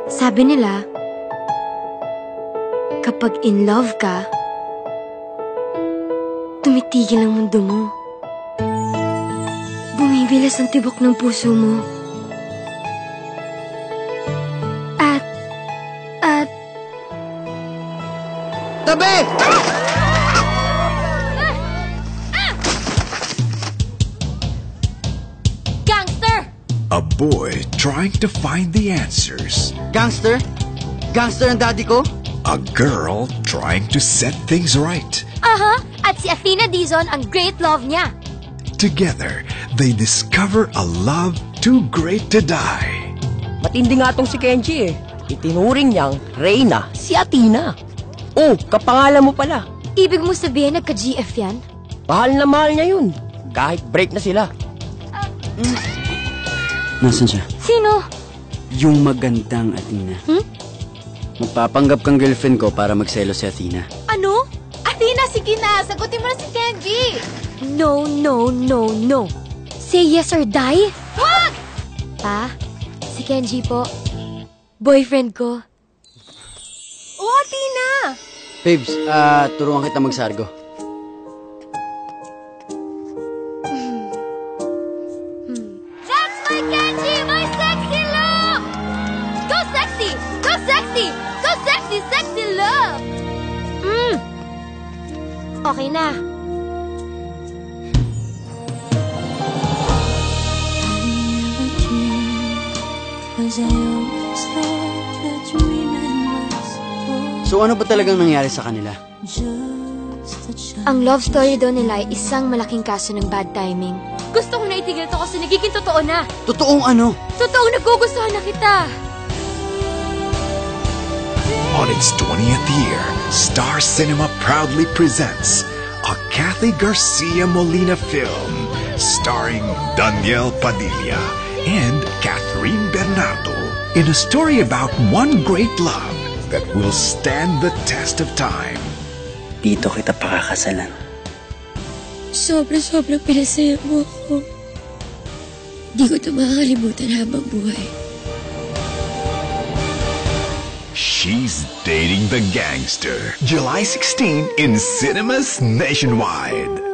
Sabi nila, kapag in love ka, tumitigil ang mundo mo. Bumibilas ang tibok ng puso mo. At... Tabi! Gangster! A boy trying to find the answers. Gangster? Gangster ang daddy ko? A girl trying to set things right. Aha! At si Athena Dizon ang great love niya. Together, they discover a love too great to die. Matindi nga tong si Kenji eh. Itinuring niyang Reyna si Athena. Oh, kapangalan mo pala. Ibig mo sabihin nagka-GF yan? Mahal na mahal niya yun. Kahit break na sila. Nasaan siya? Sino? Yung magandang Athena. Magpapanggap kang girlfriend ko para magselo si Athena. Ano? Athena, sige na. Sagutin mo na si Kenji. No, no, no, no. Say yes or die? Wag! Pa, si Kenji po. Boyfriend ko. Oh, Athena! Babes, turuan kita magsargo. That's my Kenji! My sexy look! Go sexy! Go sexy! Go sexy, sexy love! Okay na. So ano ba talagang nangyari sa kanila? Ang love story daw nila ay isang malaking kaso ng bad timing. Gusto ko na itigil to kasi nagiging totoo na. Totoong ano? Totoong nagugustuhan na kita. On its 20th year, Star Cinema proudly presents a Kathy Garcia Molina film starring Daniel Padilla and Catherine Bernardo in a story about one great love that will stand the test of time. Dito kita pakakasalan. Sobra-sobrang pinasaya mo ako. Di ko ito makakalimutan habang buhay. She's Dating the Gangster. July 16 in cinemas nationwide.